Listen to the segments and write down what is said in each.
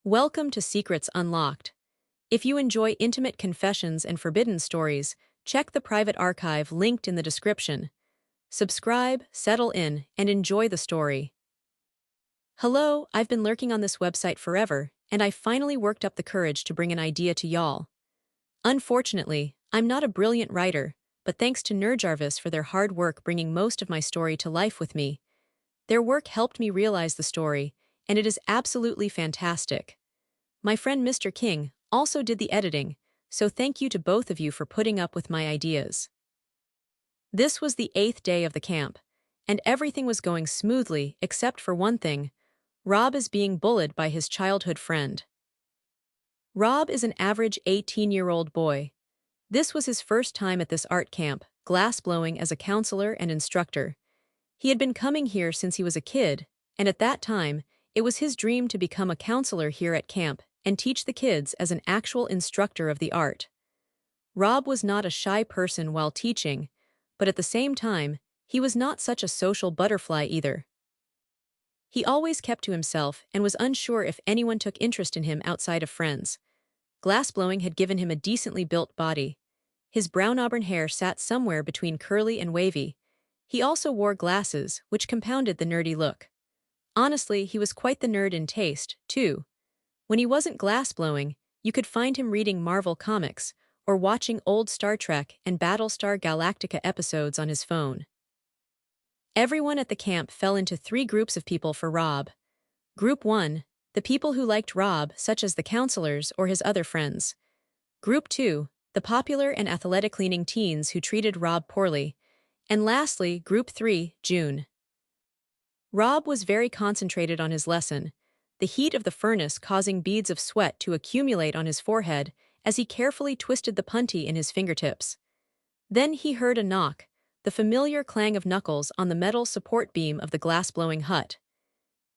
Welcome to Secrets Unlocked. If you enjoy intimate confessions and forbidden stories, check the private archive linked in the description. Subscribe, settle in, and enjoy the story. Hello, I've been lurking on this website forever, and I finally worked up the courage to bring an idea to y'all. Unfortunately, I'm not a brilliant writer, but thanks to Nerdjarvis for their hard work bringing most of my story to life with me. Their work helped me realize the story, and it is absolutely fantastic. My friend Mr. King also did the editing, so thank you to both of you for putting up with my ideas. This was the 8th day of the camp, and everything was going smoothly except for one thing. Rob is being bullied by his childhood friend. Rob is an average 18-year-old boy. This was his first time at this art camp, glassblowing as a counselor and instructor. He had been coming here since he was a kid, and at that time, it was his dream to become a counselor here at camp and teach the kids as an actual instructor of the art. Rob was not a shy person while teaching, but at the same time, he was not such a social butterfly either. He always kept to himself and was unsure if anyone took interest in him outside of friends. Glassblowing had given him a decently built body. His brown auburn hair sat somewhere between curly and wavy. He also wore glasses, which compounded the nerdy look. Honestly, he was quite the nerd in taste, too. When he wasn't glassblowing, you could find him reading Marvel comics or watching old Star Trek and Battlestar Galactica episodes on his phone. Everyone at the camp fell into 3 groups of people for Rob. Group 1, the people who liked Rob, such as the counselors or his other friends. Group 2, the popular and athletic-leaning teens who treated Rob poorly. And lastly, Group 3, June. Rob was very concentrated on his lesson, the heat of the furnace causing beads of sweat to accumulate on his forehead as he carefully twisted the punty in his fingertips. Then he heard a knock, the familiar clang of knuckles on the metal support beam of the glass-blowing hut.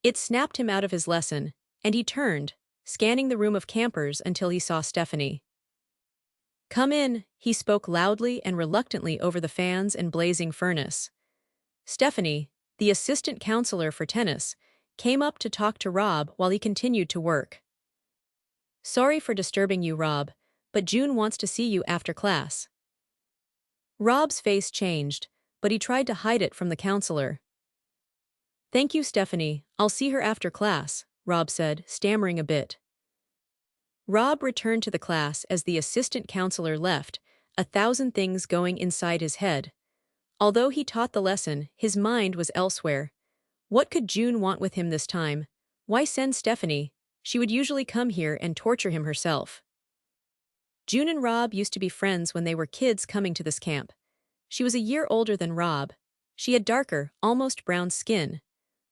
It snapped him out of his lesson, and he turned, scanning the room of campers until he saw Stephanie. "Come in," he spoke loudly and reluctantly over the fans and blazing furnace. Stephanie, the assistant counselor for tennis, came up to talk to Rob while he continued to work. "Sorry for disturbing you, Rob, but June wants to see you after class." Rob's face changed, but he tried to hide it from the counselor. "Thank you, Stephanie, I'll see her after class," Rob said, stammering a bit. Rob returned to the class as the assistant counselor left, 1,000 things going inside his head. Although he taught the lesson, his mind was elsewhere. What could June want with him this time? Why send Stephanie? She would usually come here and torture him herself. June and Rob used to be friends when they were kids coming to this camp. She was a year older than Rob. She had darker, almost brown skin.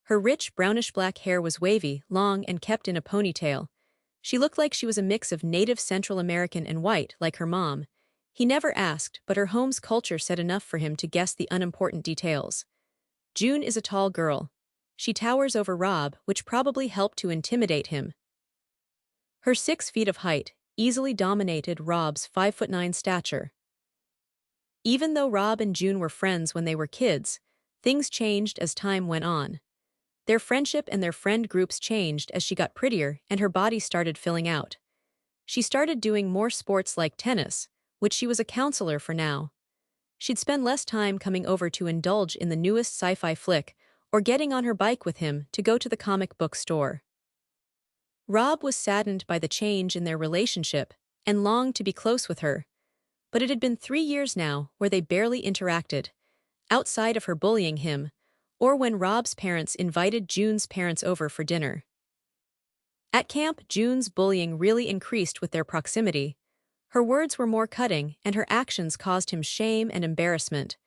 Her rich brownish-black hair was wavy, long, and kept in a ponytail. She looked like she was a mix of native Central American and white, like her mom. He never asked, but her home's culture said enough for him to guess the unimportant details. June is a tall girl. She towers over Rob, which probably helped to intimidate him. Her 6 feet of height easily dominated Rob's 5'9" stature. Even though Rob and June were friends when they were kids, things changed as time went on. Their friendship and their friend groups changed as she got prettier and her body started filling out. She started doing more sports like tennis, which she was a counselor for now. She'd spend less time coming over to indulge in the newest sci-fi flick or getting on her bike with him to go to the comic book store. Rob was saddened by the change in their relationship and longed to be close with her. But it had been 3 years now where they barely interacted, outside of her bullying him, or when Rob's parents invited June's parents over for dinner. At camp, June's bullying really increased with their proximity. Her words were more cutting, and her actions caused him shame and embarrassment.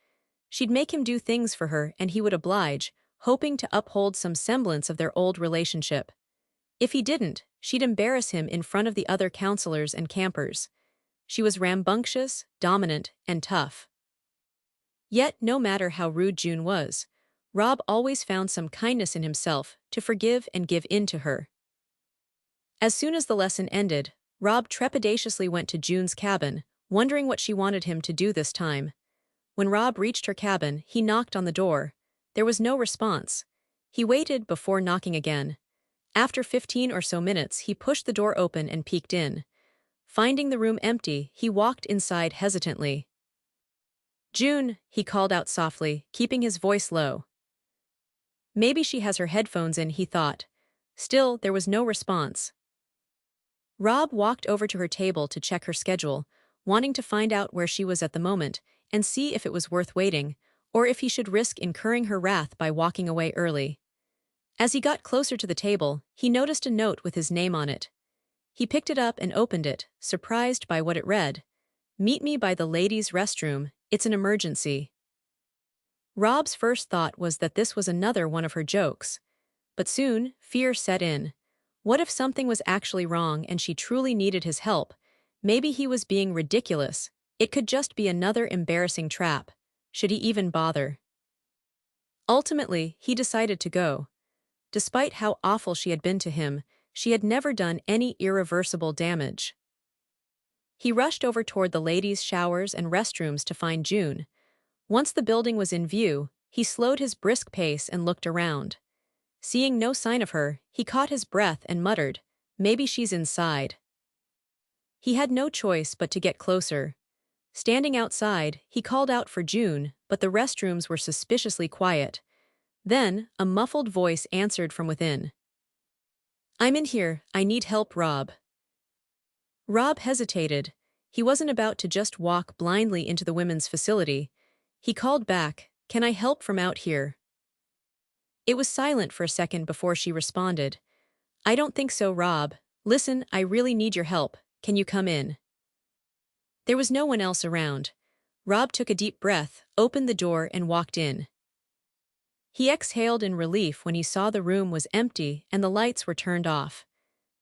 She'd make him do things for her and he would oblige, hoping to uphold some semblance of their old relationship. If he didn't, she'd embarrass him in front of the other counselors and campers. She was rambunctious, dominant, and tough. Yet, no matter how rude June was, Rob always found some kindness in himself to forgive and give in to her. As soon as the lesson ended, Rob trepidatiously went to June's cabin, wondering what she wanted him to do this time. When Rob reached her cabin, he knocked on the door. There was no response. He waited before knocking again. After 15 or so minutes, he pushed the door open and peeked in. Finding the room empty, he walked inside hesitantly. "June," he called out softly, keeping his voice low. Maybe she has her headphones in, he thought. Still, there was no response. Rob walked over to her table to check her schedule, wanting to find out where she was at the moment and see if it was worth waiting, or if he should risk incurring her wrath by walking away early. As he got closer to the table, he noticed a note with his name on it. He picked it up and opened it, surprised by what it read. "Meet me by the ladies' restroom, it's an emergency." Rob's first thought was that this was another one of her jokes. But soon, fear set in. What if something was actually wrong and she truly needed his help? Maybe he was being ridiculous. It could just be another embarrassing trap. Should he even bother? Ultimately, he decided to go. Despite how awful she had been to him, she had never done any irreversible damage. He rushed over toward the ladies' showers and restrooms to find June. Once the building was in view, he slowed his brisk pace and looked around. Seeing no sign of her, he caught his breath and muttered, "Maybe she's inside." He had no choice but to get closer. Standing outside, he called out for June, but the restrooms were suspiciously quiet. Then, a muffled voice answered from within. "I'm in here, I need help, Rob." Rob hesitated. He wasn't about to just walk blindly into the women's facility. He called back, "Can I help from out here?" It was silent for a second before she responded. "I don't think so, Rob. Listen, I really need your help. Can you come in?" There was no one else around. Rob took a deep breath, opened the door, and walked in. He exhaled in relief when he saw the room was empty and the lights were turned off.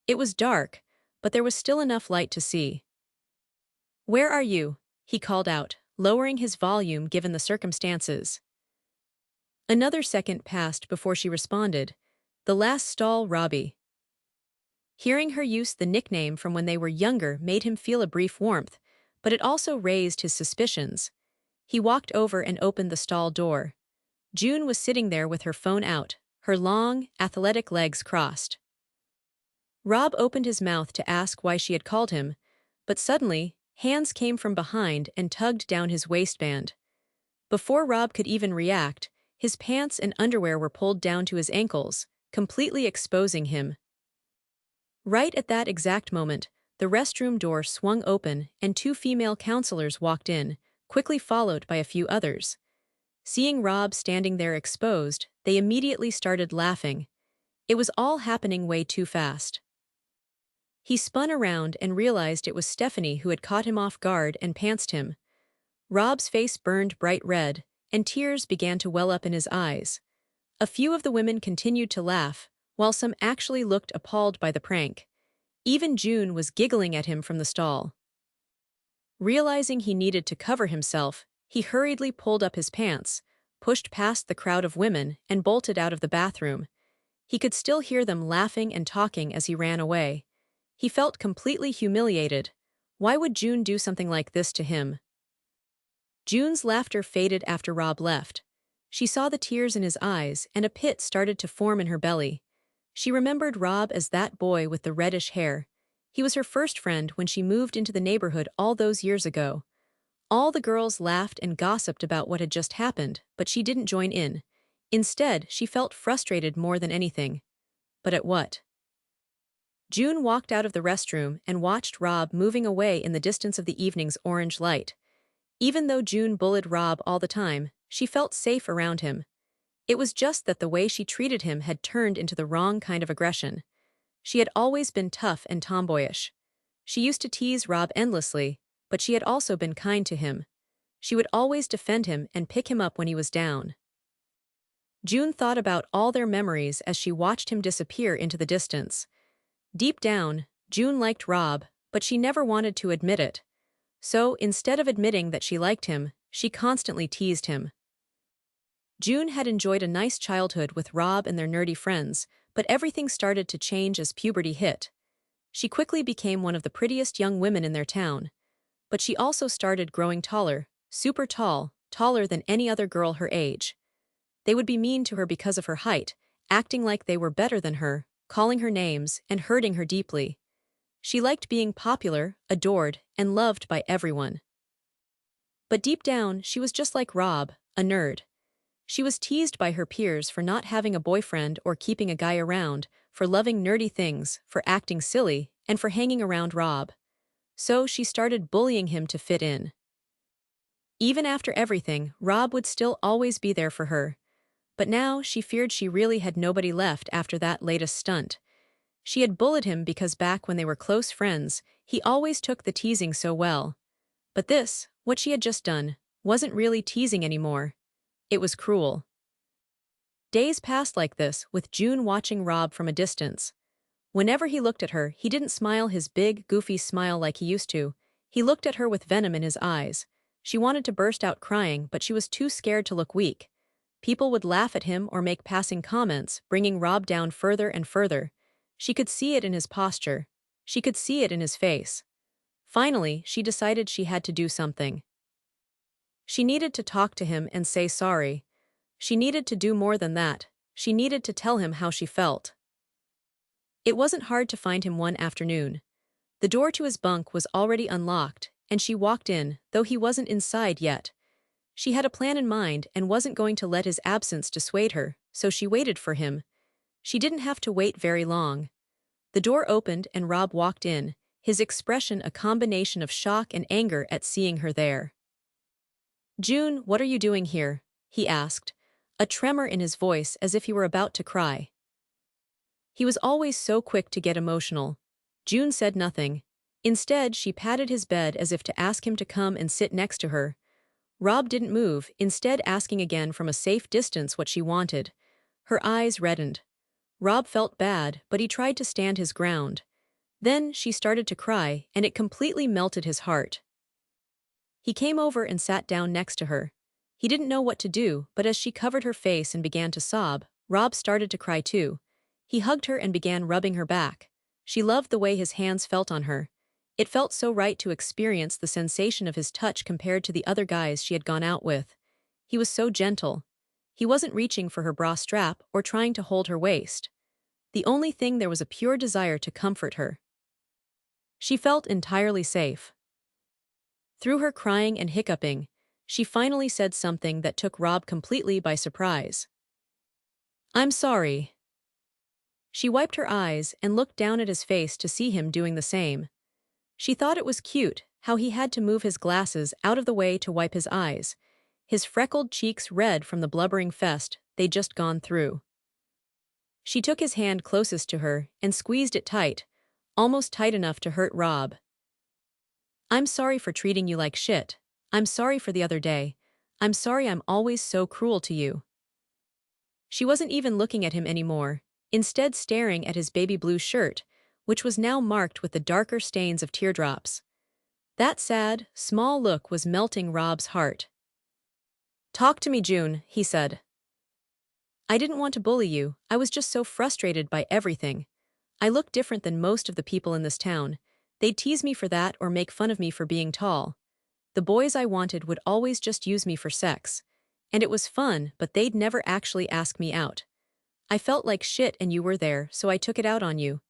It was dark, but there was still enough light to see. "Where are you?" he called out, lowering his volume given the circumstances. Another second passed before she responded. "The last stall, Robbie." Hearing her use the nickname from when they were younger made him feel a brief warmth, but it also raised his suspicions. He walked over and opened the stall door. June was sitting there with her phone out, her long, athletic legs crossed. Rob opened his mouth to ask why she had called him, but suddenly, hands came from behind and tugged down his waistband. Before Rob could even react, his pants and underwear were pulled down to his ankles, completely exposing him. Right at that exact moment, the restroom door swung open and two female counselors walked in, quickly followed by a few others. Seeing Rob standing there exposed, they immediately started laughing. It was all happening way too fast. He spun around and realized it was Stephanie who had caught him off guard and pantsed him. Rob's face burned bright red, and tears began to well up in his eyes. A few of the women continued to laugh, while some actually looked appalled by the prank. Even June was giggling at him from the stall. Realizing he needed to cover himself, he hurriedly pulled up his pants, pushed past the crowd of women, and bolted out of the bathroom. He could still hear them laughing and talking as he ran away. He felt completely humiliated. Why would June do something like this to him? June's laughter faded after Rob left. She saw the tears in his eyes, and a pit started to form in her belly. She remembered Rob as that boy with the reddish hair. He was her first friend when she moved into the neighborhood all those years ago. All the girls laughed and gossiped about what had just happened, but she didn't join in. Instead, she felt frustrated more than anything. But at what? June walked out of the restroom and watched Rob moving away in the distance of the evening's orange light. Even though June bullied Rob all the time, she felt safe around him. It was just that the way she treated him had turned into the wrong kind of aggression. She had always been tough and tomboyish. She used to tease Rob endlessly, but she had also been kind to him. She would always defend him and pick him up when he was down. June thought about all their memories as she watched him disappear into the distance. Deep down, June liked Rob, but she never wanted to admit it. So, instead of admitting that she liked him, she constantly teased him. June had enjoyed a nice childhood with Rob and their nerdy friends, but everything started to change as puberty hit. She quickly became one of the prettiest young women in their town. But she also started growing taller, super tall, taller than any other girl her age. They would be mean to her because of her height, acting like they were better than her, calling her names, and hurting her deeply. She liked being popular, adored, and loved by everyone. But deep down, she was just like Rob, a nerd. She was teased by her peers for not having a boyfriend or keeping a guy around, for loving nerdy things, for acting silly, and for hanging around Rob. So she started bullying him to fit in. Even after everything, Rob would still always be there for her. But now she feared she really had nobody left after that latest stunt. She had bullied him because back when they were close friends, he always took the teasing so well. But this, what she had just done, wasn't really teasing anymore. It was cruel. Days passed like this, with June watching Rob from a distance. Whenever he looked at her, he didn't smile his big, goofy smile like he used to. He looked at her with venom in his eyes. She wanted to burst out crying, but she was too scared to look weak. People would laugh at him or make passing comments, bringing Rob down further and further. She could see it in his posture. She could see it in his face. Finally, she decided she had to do something. She needed to talk to him and say sorry. She needed to do more than that. She needed to tell him how she felt. It wasn't hard to find him one afternoon. The door to his bunk was already unlocked, and she walked in, though he wasn't inside yet. She had a plan in mind and wasn't going to let his absence dissuade her, so she waited for him. She didn't have to wait very long. The door opened and Rob walked in, his expression a combination of shock and anger at seeing her there. "June, what are you doing here?" he asked, a tremor in his voice as if he were about to cry. He was always so quick to get emotional. June said nothing. Instead, she patted his bed as if to ask him to come and sit next to her. Rob didn't move, instead asking again from a safe distance what she wanted. Her eyes reddened. Rob felt bad, but he tried to stand his ground. Then she started to cry, and it completely melted his heart. He came over and sat down next to her. He didn't know what to do, but as she covered her face and began to sob, Rob started to cry too. He hugged her and began rubbing her back. She loved the way his hands felt on her. It felt so right to experience the sensation of his touch compared to the other guys she had gone out with. He was so gentle. He wasn't reaching for her bra strap or trying to hold her waist. The only thing there was a pure desire to comfort her. She felt entirely safe. Through her crying and hiccuping, she finally said something that took Rob completely by surprise. "I'm sorry." She wiped her eyes and looked down at his face to see him doing the same. She thought it was cute how he had to move his glasses out of the way to wipe his eyes, his freckled cheeks red from the blubbering fest they'd just gone through. She took his hand closest to her and squeezed it tight, almost tight enough to hurt Rob. "I'm sorry for treating you like shit. I'm sorry for the other day. I'm sorry I'm always so cruel to you." She wasn't even looking at him anymore, instead staring at his baby blue shirt, which was now marked with the darker stains of teardrops. That sad, small look was melting Rob's heart. "Talk to me, June," he said. "I didn't want to bully you, I was just so frustrated by everything. I look different than most of the people in this town. They'd tease me for that or make fun of me for being tall. The boys I wanted would always just use me for sex. And it was fun, but they'd never actually ask me out. I felt like shit and you were there, so I took it out on you.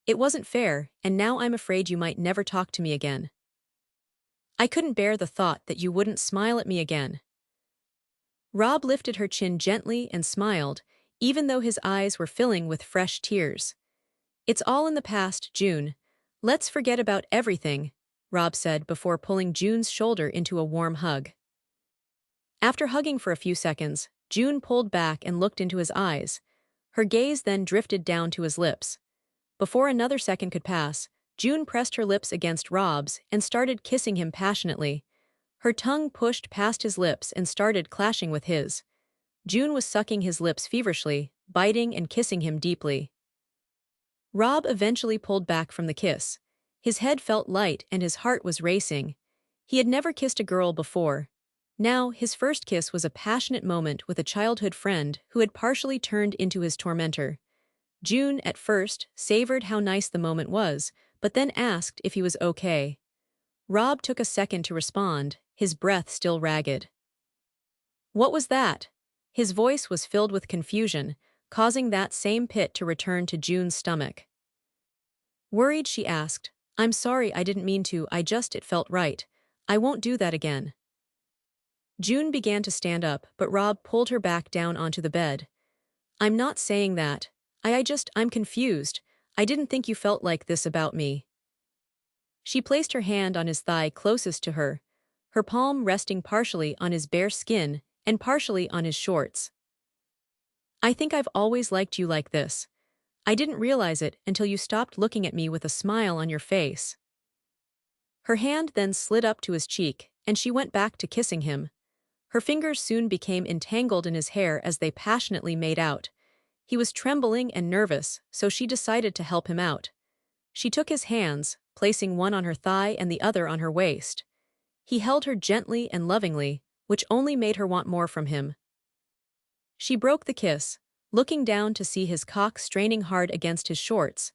It wasn't fair, and now I'm afraid you might never talk to me again. I couldn't bear the thought that you wouldn't smile at me again." Rob lifted her chin gently and smiled, even though his eyes were filling with fresh tears. "It's all in the past, June. Let's forget about everything," Rob said before pulling June's shoulder into a warm hug. After hugging for a few seconds, June pulled back and looked into his eyes. Her gaze then drifted down to his lips. Before another second could pass, June pressed her lips against Rob's and started kissing him passionately. Her tongue pushed past his lips and started clashing with his. June was sucking his lips feverishly, biting and kissing him deeply. Rob eventually pulled back from the kiss. His head felt light and his heart was racing. He had never kissed a girl before. Now, his first kiss was a passionate moment with a childhood friend who had partially turned into his tormentor. June, at first, savored how nice the moment was, but then asked if he was okay. Rob took a second to respond, his breath still ragged. "What was that?" His voice was filled with confusion, causing that same pit to return to June's stomach. Worried, she asked, "I'm sorry, I didn't mean to, it felt right. I won't do that again." June began to stand up, but Rob pulled her back down onto the bed. "I'm not saying that. I'm confused. I didn't think you felt like this about me." She placed her hand on his thigh closest to her, her palm resting partially on his bare skin and partially on his shorts. "I think I've always liked you like this. I didn't realize it until you stopped looking at me with a smile on your face." Her hand then slid up to his cheek, and she went back to kissing him. Her fingers soon became entangled in his hair as they passionately made out. He was trembling and nervous, so she decided to help him out. She took his hands, placing one on her thigh and the other on her waist. He held her gently and lovingly, which only made her want more from him. She broke the kiss, looking down to see his cock straining hard against his shorts.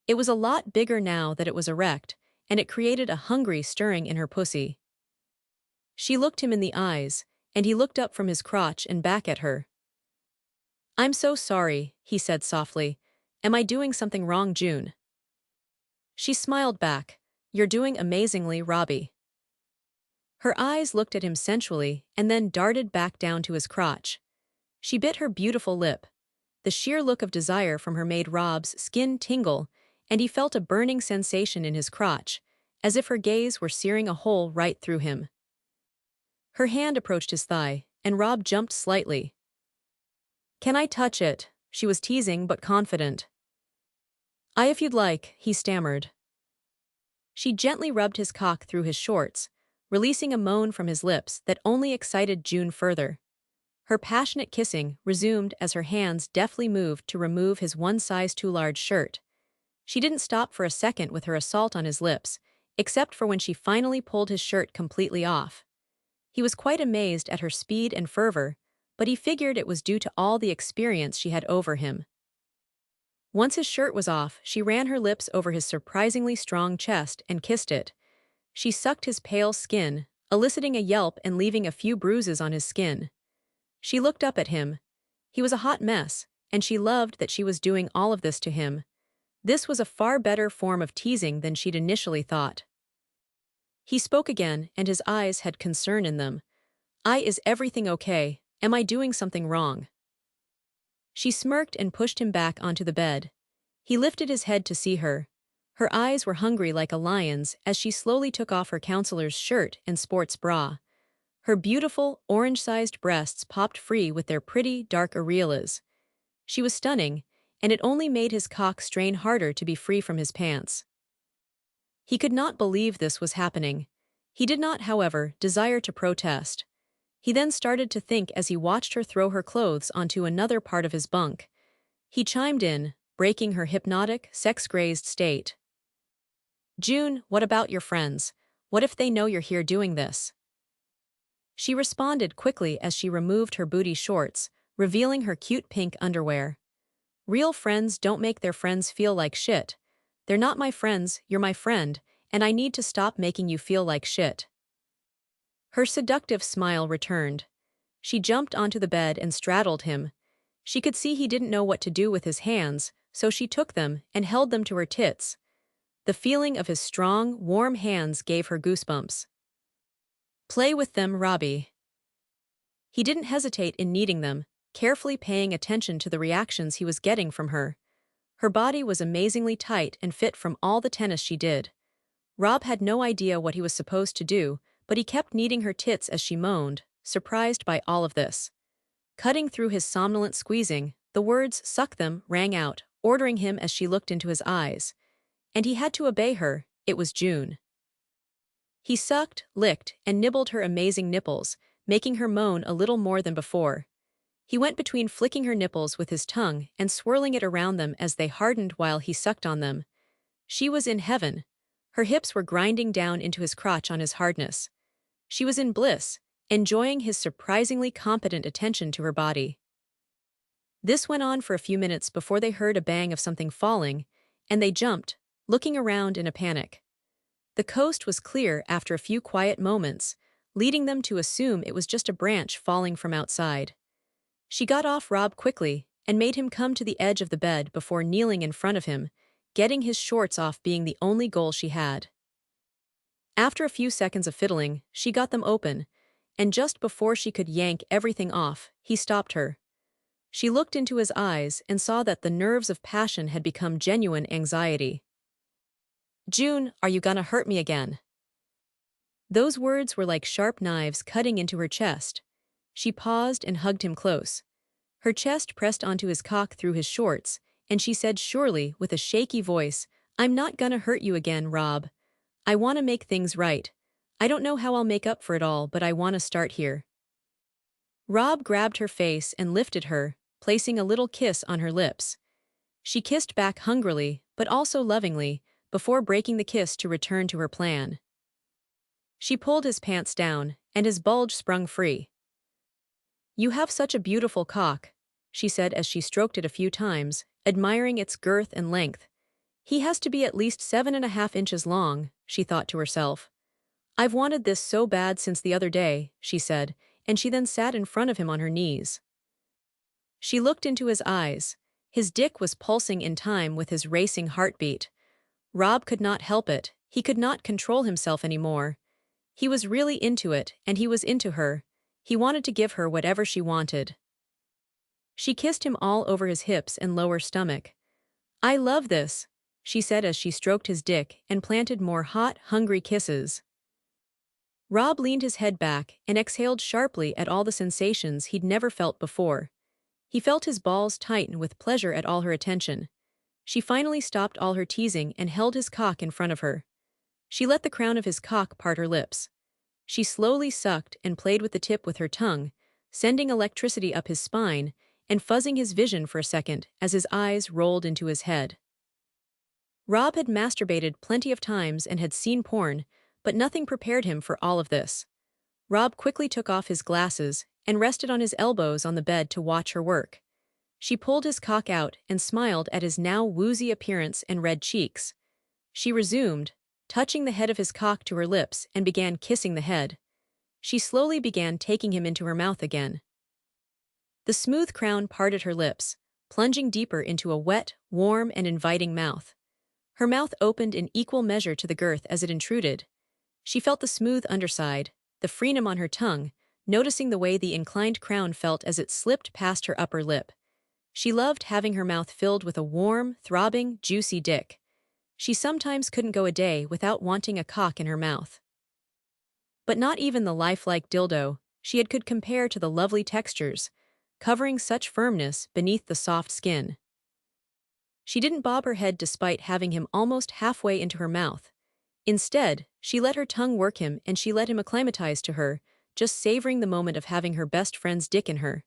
It was a lot bigger now that it was erect, and it created a hungry stirring in her pussy. She looked him in the eyes, and he looked up from his crotch and back at her. "I'm so sorry," he said softly. "Am I doing something wrong, June?" She smiled back. "You're doing amazingly, Robbie." Her eyes looked at him sensually and then darted back down to his crotch. She bit her beautiful lip. The sheer look of desire from her made Rob's skin tingle, and he felt a burning sensation in his crotch, as if her gaze were searing a hole right through him. Her hand approached his thigh, and Rob jumped slightly. "Can I touch it?" She was teasing but confident. If you'd like," he stammered. She gently rubbed his cock through his shorts, releasing a moan from his lips that only excited June further. Her passionate kissing resumed as her hands deftly moved to remove his one-size-too-large shirt. She didn't stop for a second with her assault on his lips, except for when she finally pulled his shirt completely off. He was quite amazed at her speed and fervor, but he figured it was due to all the experience she had over him. Once his shirt was off, she ran her lips over his surprisingly strong chest and kissed it. She sucked his pale skin, eliciting a yelp and leaving a few bruises on his skin. She looked up at him. He was a hot mess, and she loved that she was doing all of this to him. This was a far better form of teasing than she'd initially thought. He spoke again, and his eyes had concern in them. Is everything okay? Am I doing something wrong?" She smirked and pushed him back onto the bed. He lifted his head to see her. Her eyes were hungry like a lion's as she slowly took off her counselor's shirt and sports bra. Her beautiful, orange-sized breasts popped free with their pretty, dark areolas. She was stunning, and it only made his cock strain harder to be free from his pants. He could not believe this was happening. He did not, however, desire to protest. He then started to think as he watched her throw her clothes onto another part of his bunk. He chimed in, breaking her hypnotic, sex-crazed state. "June, what about your friends? What if they know you're here doing this?" She responded quickly as she removed her booty shorts, revealing her cute pink underwear. "Real friends don't make their friends feel like shit. They're not my friends, you're my friend, and I need to stop making you feel like shit." Her seductive smile returned. She jumped onto the bed and straddled him. She could see he didn't know what to do with his hands, so she took them and held them to her tits. The feeling of his strong, warm hands gave her goosebumps. "Play with them, Robbie." He didn't hesitate in kneading them, carefully paying attention to the reactions he was getting from her. Her body was amazingly tight and fit from all the tennis she did. Rob had no idea what he was supposed to do, but he kept kneading her tits as she moaned, surprised by all of this. Cutting through his somnolent squeezing, the words "suck them" rang out, ordering him as she looked into his eyes. And he had to obey her. It was June. He sucked, licked, and nibbled her amazing nipples, making her moan a little more than before. He went between flicking her nipples with his tongue and swirling it around them as they hardened while he sucked on them. She was in heaven. Her hips were grinding down into his crotch on his hardness. She was in bliss, enjoying his surprisingly competent attention to her body. This went on for a few minutes before they heard a bang of something falling, and they jumped, looking around in a panic. The coast was clear after a few quiet moments, leading them to assume it was just a branch falling from outside. She got off Rob quickly, and made him come to the edge of the bed before kneeling in front of him, getting his shorts off being the only goal she had. After a few seconds of fiddling, she got them open, and just before she could yank everything off, he stopped her. She looked into his eyes and saw that the nerves of passion had become genuine anxiety. "June, are you gonna hurt me again?" Those words were like sharp knives cutting into her chest. She paused and hugged him close. Her chest pressed onto his cock through his shorts, and she said surely, with a shaky voice, "I'm not gonna hurt you again, Rob. I want to make things right. I don't know how I'll make up for it all, but I want to start here." Rob grabbed her face and lifted her, placing a little kiss on her lips. She kissed back hungrily, but also lovingly, before breaking the kiss to return to her plan. She pulled his pants down, and his bulge sprung free. "You have such a beautiful cock," she said as she stroked it a few times, admiring its girth and length. "He has to be at least 7.5 inches long," she thought to herself. "I've wanted this so bad since the other day," she said, and she then sat in front of him on her knees. She looked into his eyes. His dick was pulsing in time with his racing heartbeat. Rob could not help it. He could not control himself anymore. He was really into it, and he was into her. He wanted to give her whatever she wanted. She kissed him all over his hips and lower stomach. "I love this," she said as she stroked his dick and planted more hot, hungry kisses. Rob leaned his head back and exhaled sharply at all the sensations he'd never felt before. He felt his balls tighten with pleasure at all her attention. She finally stopped all her teasing and held his cock in front of her. She let the crown of his cock part her lips. She slowly sucked and played with the tip with her tongue, sending electricity up his spine and fuzzing his vision for a second as his eyes rolled into his head. Rob had masturbated plenty of times and had seen porn, but nothing prepared him for all of this. Rob quickly took off his glasses and rested on his elbows on the bed to watch her work. She pulled his cock out and smiled at his now woozy appearance and red cheeks. She resumed, touching the head of his cock to her lips, and began kissing the head. She slowly began taking him into her mouth again. The smooth crown parted her lips, plunging deeper into a wet, warm, and inviting mouth. Her mouth opened in equal measure to the girth as it intruded. She felt the smooth underside, the freenom on her tongue, noticing the way the inclined crown felt as it slipped past her upper lip. She loved having her mouth filled with a warm, throbbing, juicy dick. She sometimes couldn't go a day without wanting a cock in her mouth. But not even the lifelike dildo she had could compare to the lovely textures, covering such firmness beneath the soft skin. She didn't bob her head despite having him almost halfway into her mouth. Instead, she let her tongue work him and she let him acclimatize to her, just savoring the moment of having her best friend's dick in her.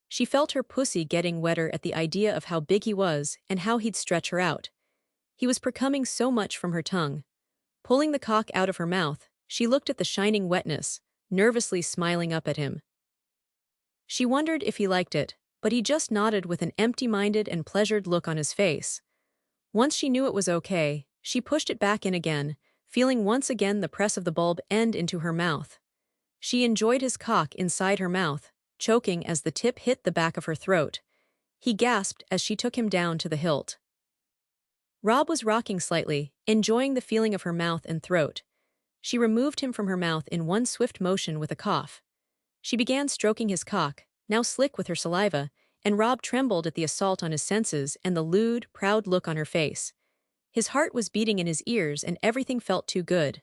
She felt her pussy getting wetter at the idea of how big he was and how he'd stretch her out. He was precoming so much from her tongue. Pulling the cock out of her mouth, she looked at the shining wetness, nervously smiling up at him. She wondered if he liked it, but he just nodded with an empty-minded and pleasured look on his face. Once she knew it was okay, she pushed it back in again, feeling once again the press of the bulb end into her mouth. She enjoyed his cock inside her mouth, choking as the tip hit the back of her throat. He gasped as she took him down to the hilt. Rob was rocking slightly, enjoying the feeling of her mouth and throat. She removed him from her mouth in one swift motion with a cough. She began stroking his cock, now slick with her saliva, and Rob trembled at the assault on his senses and the lewd, proud look on her face. His heart was beating in his ears and everything felt too good.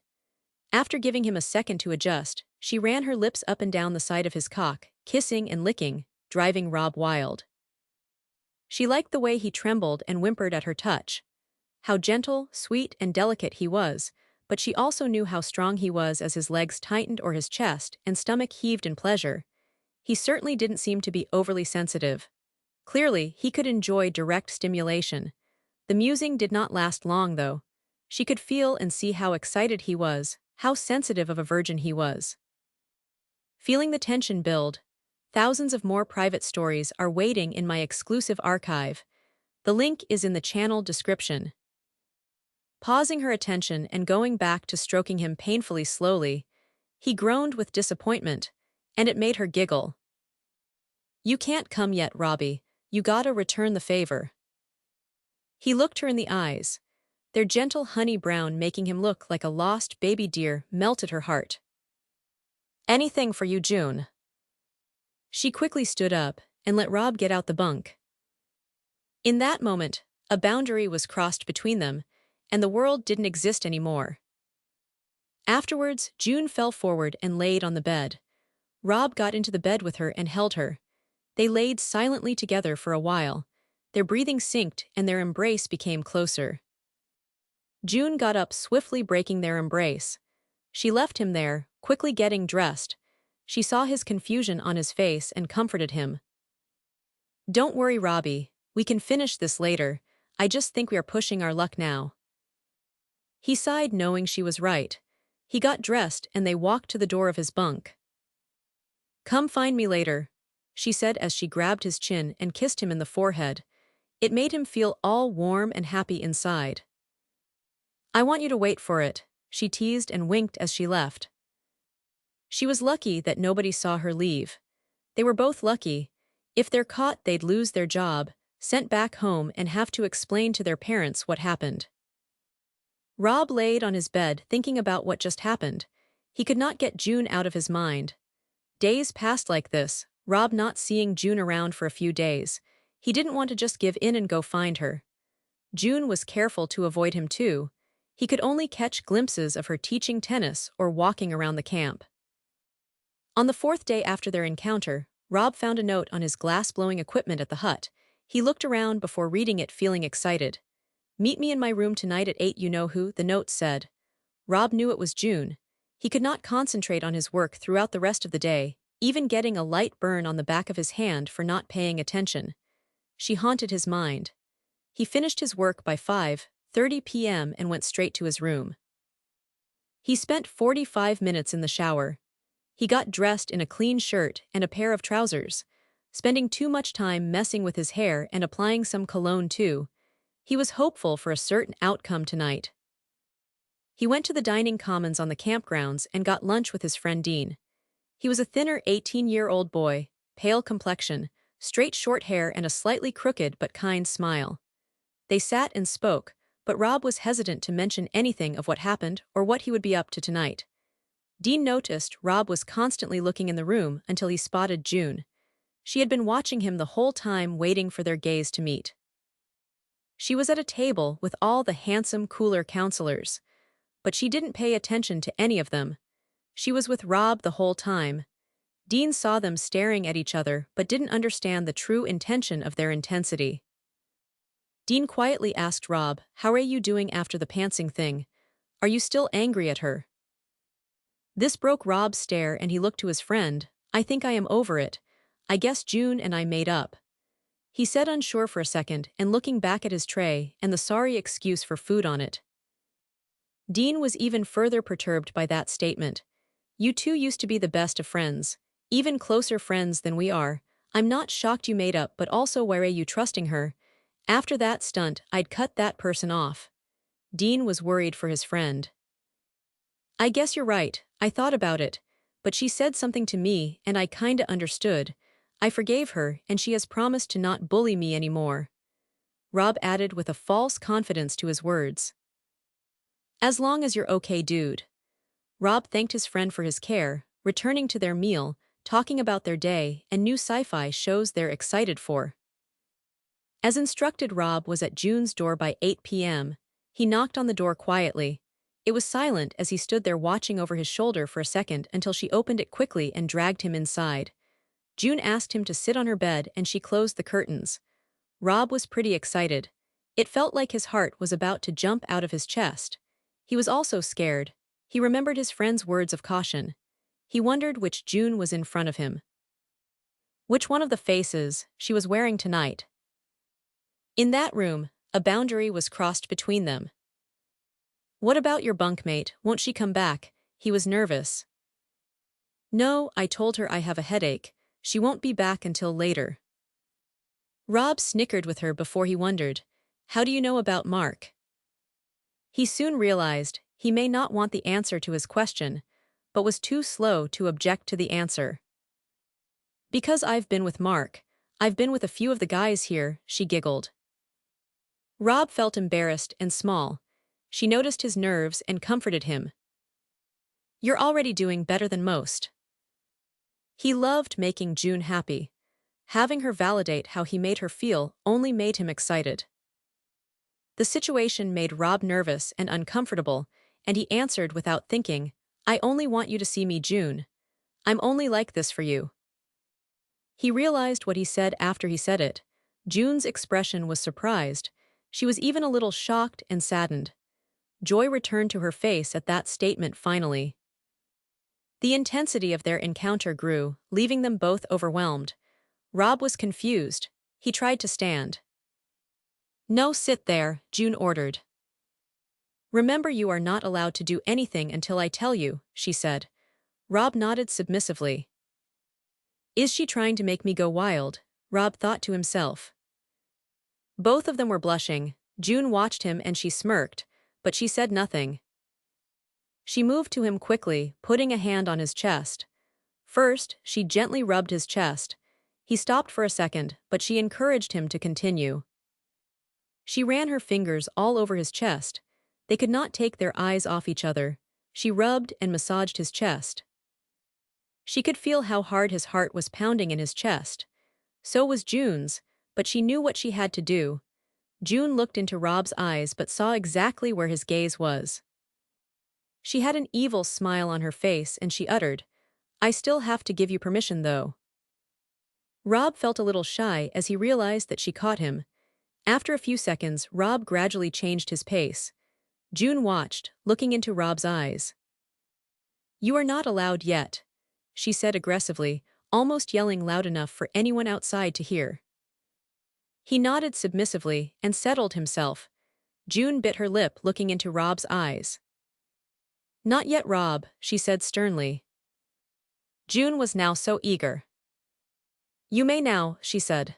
After giving him a second to adjust, she ran her lips up and down the side of his cock, kissing and licking, driving Rob wild. She liked the way he trembled and whimpered at her touch. How gentle, sweet, and delicate he was, but she also knew how strong he was as his legs tightened or his chest and stomach heaved in pleasure. He certainly didn't seem to be overly sensitive. Clearly, he could enjoy direct stimulation. The musing did not last long, though. She could feel and see how excited he was, how sensitive of a virgin he was. Feeling the tension build, thousands of more private stories are waiting in my exclusive archive. The link is in the channel description. Pausing her attention and going back to stroking him painfully slowly, he groaned with disappointment, and it made her giggle. "You can't come yet, Robbie. You gotta return the favor. He looked her in the eyes. Their gentle honey brown making him look like a lost baby deer melted her heart. Anything for you, June. She quickly stood up and let Rob get out the bunk. In that moment, a boundary was crossed between them, and the world didn't exist anymore. Afterwards, June fell forward and laid on the bed. Rob got into the bed with her and held her. They laid silently together for a while. Their breathing synced and their embrace became closer. June got up, swiftly breaking their embrace. She left him there, quickly getting dressed. She saw his confusion on his face and comforted him. Don't worry, Robbie. We can finish this later. I just think we are pushing our luck now. He sighed, knowing she was right. He got dressed and they walked to the door of his bunk. Come find me later, she said as she grabbed his chin and kissed him in the forehead. It made him feel all warm and happy inside. I want you to wait for it, she teased and winked as she left. She was lucky that nobody saw her leave. They were both lucky. If they're caught, they'd lose their job, sent back home, and have to explain to their parents what happened. Rob laid on his bed thinking about what just happened. He could not get June out of his mind. Days passed like this, Rob not seeing June around for a few days. He didn't want to just give in and go find her. June was careful to avoid him too. He could only catch glimpses of her teaching tennis or walking around the camp. On the fourth day after their encounter, Rob found a note on his glass-blowing equipment at the hut. He looked around before reading it, feeling excited. Meet me in my room tonight at 8, you know who, the note said. Rob knew it was June. He could not concentrate on his work throughout the rest of the day, even getting a light burn on the back of his hand for not paying attention. She haunted his mind. He finished his work by 5:30 p.m. and went straight to his room. He spent 45 minutes in the shower. He got dressed in a clean shirt and a pair of trousers, spending too much time messing with his hair and applying some cologne too. He was hopeful for a certain outcome tonight. He went to the dining commons on the campgrounds and got lunch with his friend Dean. He was a thinner 18-year-old boy, pale complexion, straight short hair and a slightly crooked but kind smile. They sat and spoke, but Rob was hesitant to mention anything of what happened or what he would be up to tonight. Dean noticed Rob was constantly looking in the room until he spotted June. She had been watching him the whole time, waiting for their gaze to meet. She was at a table with all the handsome, cooler counselors, but she didn't pay attention to any of them. She was with Rob the whole time. Dean saw them staring at each other but didn't understand the true intention of their intensity. Dean quietly asked Rob, "How are you doing after the pantsing thing? Are you still angry at her?" This broke Rob's stare and he looked to his friend. "I think I am over it. I guess June and I made up," he said, unsure for a second and looking back at his tray and the sorry excuse for food on it. Dean was even further perturbed by that statement. "You two used to be the best of friends, even closer friends than we are. I'm not shocked you made up, but also why are you trusting her? After that stunt, I'd cut that person off." Dean was worried for his friend. "I guess you're right, I thought about it, but she said something to me and I kinda understood. I forgave her and she has promised to not bully me anymore," Rob added with a false confidence to his words. "As long as you're okay, dude." Rob thanked his friend for his care, returning to their meal, talking about their day and new sci-fi shows they're excited for. As instructed, Rob was at June's door by 8 p.m. He knocked on the door quietly. It was silent as he stood there watching over his shoulder for a second until she opened it quickly and dragged him inside. June asked him to sit on her bed and she closed the curtains. Rob was pretty excited. It felt like his heart was about to jump out of his chest. He was also scared. He remembered his friend's words of caution. He wondered which June was in front of him. Which one of the faces she was wearing tonight? In that room, a boundary was crossed between them. "What about your bunkmate, won't she come back?" He was nervous. "No, I told her I have a headache. She won't be back until later." Rob snickered with her before he wondered, "How do you know about Mark?" He soon realized he may not want the answer to his question, but was too slow to object to the answer. "Because I've been with Mark. I've been with a few of the guys here, she giggled. Rob felt embarrassed and small. She noticed his nerves and comforted him. You're already doing better than most. He loved making June happy. Having her validate how he made her feel only made him excited. The situation made Rob nervous and uncomfortable, and he answered without thinking, I only want you to see me, June. I'm only like this for you. He realized what he said after he said it. June's expression was surprised. She was even a little shocked and saddened. Joy returned to her face at that statement finally. The intensity of their encounter grew, leaving them both overwhelmed. Rob was confused. He tried to stand. No, sit there, June ordered. Remember, you are not allowed to do anything until I tell you, she said. Rob nodded submissively. Is she trying to make me go wild? Rob thought to himself. Both of them were blushing. June watched him and she smirked, but she said nothing. She moved to him quickly, putting a hand on his chest. First, she gently rubbed his chest. He stopped for a second, but she encouraged him to continue. She ran her fingers all over his chest. They could not take their eyes off each other. She rubbed and massaged his chest. She could feel how hard his heart was pounding in his chest. So was June's, but she knew what she had to do. June looked into Rob's eyes but saw exactly where his gaze was. She had an evil smile on her face and she uttered, I still have to give you permission though. Rob felt a little shy as he realized that she caught him. After a few seconds, Rob gradually changed his pace. June watched, looking into Rob's eyes. You are not allowed yet, she said aggressively, almost yelling loud enough for anyone outside to hear. He nodded submissively and settled himself. June bit her lip, looking into Rob's eyes. Not yet, Rob, she said sternly. June was now so eager. You may now, she said.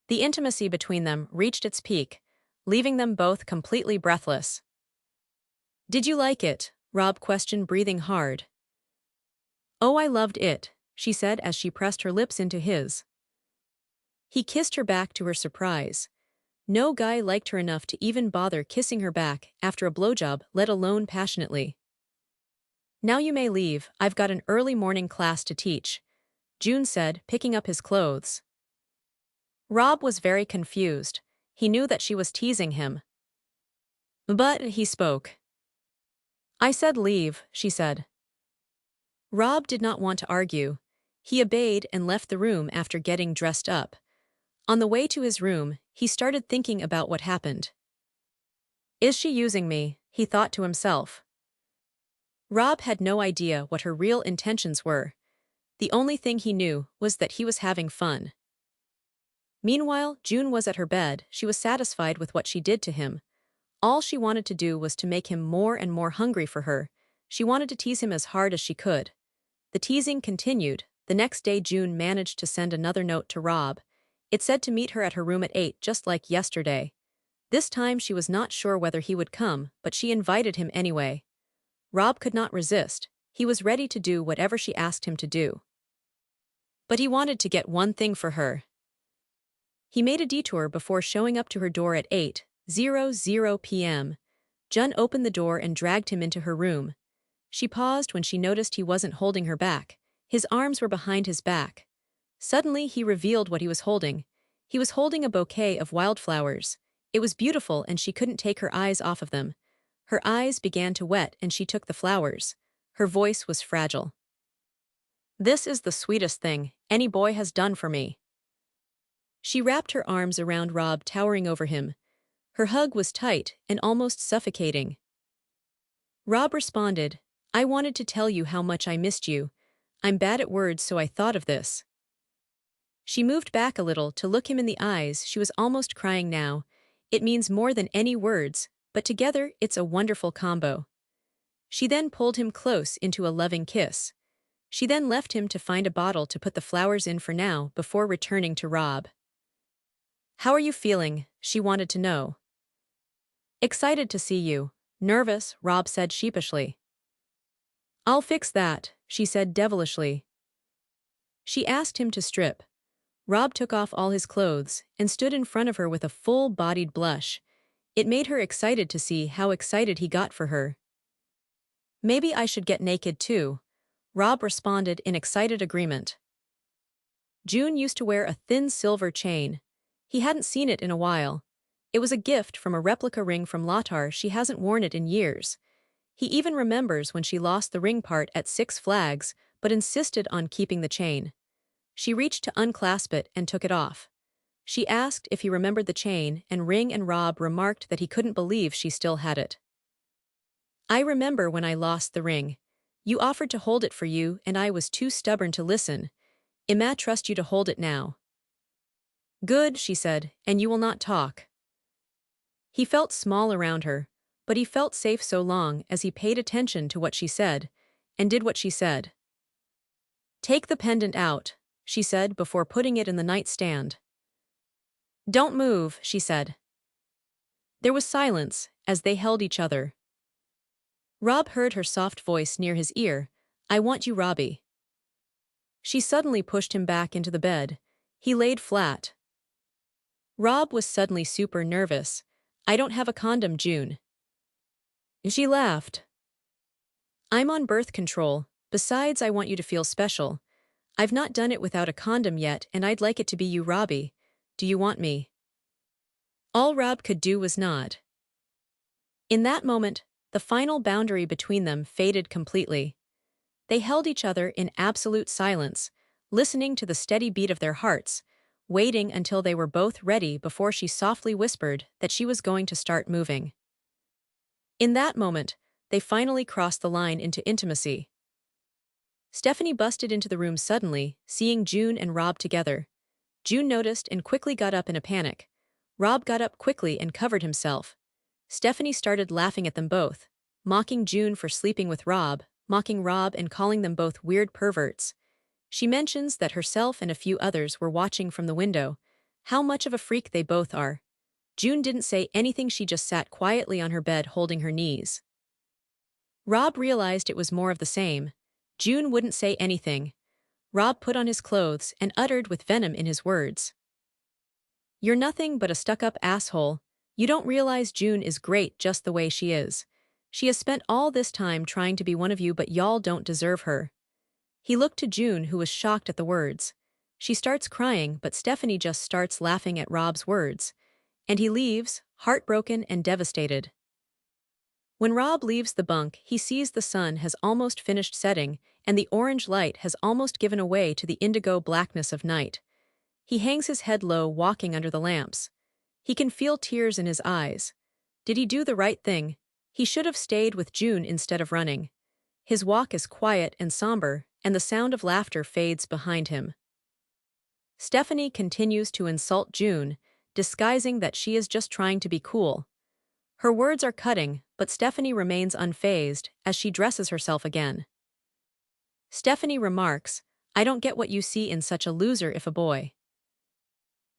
The intimacy between them reached its peak, leaving them both completely breathless. Did you like it? Rob questioned, breathing hard. Oh, I loved it, she said as she pressed her lips into his. He kissed her back to her surprise. No guy liked her enough to even bother kissing her back after a blowjob, let alone passionately. Now you may leave, I've got an early morning class to teach, June said, picking up his clothes. Rob was very confused. He knew that she was teasing him. But he spoke. I said leave, she said. Rob did not want to argue. He obeyed and left the room after getting dressed up. On the way to his room, he started thinking about what happened. Is she using me? He thought to himself. Rob had no idea what her real intentions were. The only thing he knew was that he was having fun. Meanwhile, June was at her bed. She was satisfied with what she did to him. All she wanted to do was to make him more and more hungry for her. She wanted to tease him as hard as she could. The teasing continued. The next day, June managed to send another note to Rob. It said to meet her at her room at 8, just like yesterday. This time she was not sure whether he would come, but she invited him anyway. Rob could not resist. He was ready to do whatever she asked him to do. But he wanted to get one thing for her. He made a detour before showing up to her door at 8:00 p.m. June opened the door and dragged him into her room. She paused when she noticed he wasn't holding her back. His arms were behind his back. Suddenly, he revealed what he was holding. He was holding a bouquet of wildflowers. It was beautiful and she couldn't take her eyes off of them. Her eyes began to wet and she took the flowers. Her voice was fragile. This is the sweetest thing any boy has done for me. She wrapped her arms around Rob, towering over him. Her hug was tight and almost suffocating. Rob responded, I wanted to tell you how much I missed you. I'm bad at words, so I thought of this. She moved back a little to look him in the eyes. She was almost crying now. It means more than any words, but together it's a wonderful combo. She then pulled him close into a loving kiss. She then left him to find a bottle to put the flowers in for now before returning to Rob. How are you feeling? She wanted to know. Excited to see you. Nervous, Rob said sheepishly. I'll fix that, she said devilishly. She asked him to strip. Rob took off all his clothes and stood in front of her with a full-bodied blush. It made her excited to see how excited he got for her. "Maybe I should get naked too," Rob responded in excited agreement. June used to wear a thin silver chain. He hadn't seen it in a while. It was a gift from a replica ring from Lotar. She hasn't worn it in years. He even remembers when she lost the ring part at Six Flags, but insisted on keeping the chain. She reached to unclasp it and took it off. She asked if he remembered the chain and ring, and Rob remarked that he couldn't believe she still had it. "I remember when I lost the ring. You offered to hold it for you and I was too stubborn to listen. Ima trust you to hold it now." "Good," she said, "and you will not talk." He felt small around her, but he felt safe so long as he paid attention to what she said, and did what she said. "Take the pendant out," she said before putting it in the nightstand. "Don't move," she said. There was silence as they held each other. Rob heard her soft voice near his ear, "I want you, Robbie." She suddenly pushed him back into the bed. He laid flat. Rob was suddenly super nervous. "I don't have a condom, June." She laughed. "I'm on birth control. Besides, I want you to feel special. I've not done it without a condom yet, and I'd like it to be you, Robbie. Do you want me?" All Rob could do was nod. In that moment, the final boundary between them faded completely. They held each other in absolute silence, listening to the steady beat of their hearts, waiting until they were both ready before she softly whispered that she was going to start moving. In that moment, they finally crossed the line into intimacy. Stephanie busted into the room suddenly, seeing June and Rob together. June noticed and quickly got up in a panic. Rob got up quickly and covered himself. Stephanie started laughing at them both, mocking June for sleeping with Rob, mocking Rob and calling them both weird perverts. She mentions that herself and a few others were watching from the window. How much of a freak they both are. June didn't say anything, she just sat quietly on her bed holding her knees. Rob realized it was more of the same. June wouldn't say anything. Rob put on his clothes and uttered with venom in his words, "You're nothing but a stuck-up asshole. You don't realize June is great just the way she is. She has spent all this time trying to be one of you, but y'all don't deserve her." He looked to June, who was shocked at the words. She starts crying, but Stephanie just starts laughing at Rob's words. And he leaves, heartbroken and devastated. When Rob leaves the bunk, he sees the sun has almost finished setting, and the orange light has almost given away to the indigo blackness of night. He hangs his head low, walking under the lamps. He can feel tears in his eyes. Did he do the right thing? He should have stayed with June instead of running. His walk is quiet and somber, and the sound of laughter fades behind him. Stephanie continues to insult June, disguising that she is just trying to be cool. Her words are cutting, but Stephanie remains unfazed as she dresses herself again. Stephanie remarks, "I don't get what you see in such a loser if a boy."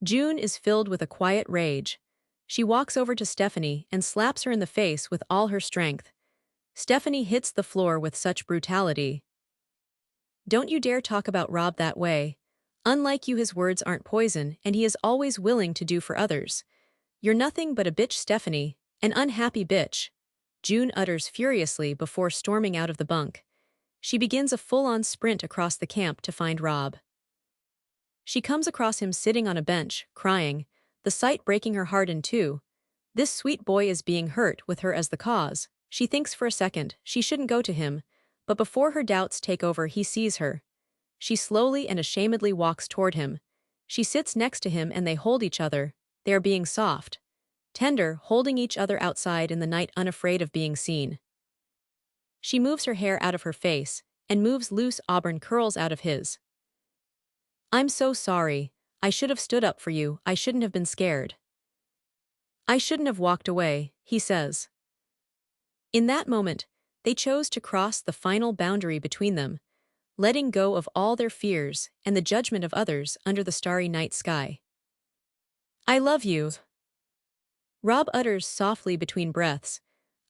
June is filled with a quiet rage. She walks over to Stephanie and slaps her in the face with all her strength. Stephanie hits the floor with such brutality. "Don't you dare talk about Rob that way. Unlike you, his words aren't poison, and he is always willing to do for others. You're nothing but a bitch, Stephanie, an unhappy bitch," June utters furiously before storming out of the bunk. She begins a full-on sprint across the camp to find Rob. She comes across him sitting on a bench, crying, the sight breaking her heart in two. This sweet boy is being hurt with her as the cause. She thinks for a second she shouldn't go to him, but before her doubts take over, he sees her. She slowly and ashamedly walks toward him. She sits next to him and they hold each other. They are being soft, tender, holding each other outside in the night, unafraid of being seen. She moves her hair out of her face and moves loose auburn curls out of his. "I'm so sorry. I should have stood up for you. I shouldn't have been scared. I shouldn't have walked away," he says. In that moment, they chose to cross the final boundary between them, letting go of all their fears and the judgment of others under the starry night sky. "I love you," Rob utters softly between breaths.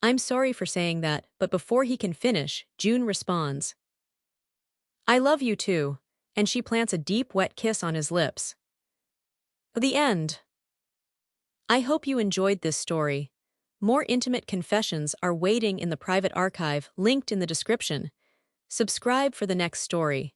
"I'm sorry for saying that," but before he can finish, June responds, "I love you too," and she plants a deep, wet kiss on his lips. The end. I hope you enjoyed this story. More intimate confessions are waiting in the private archive linked in the description. Subscribe for the next story.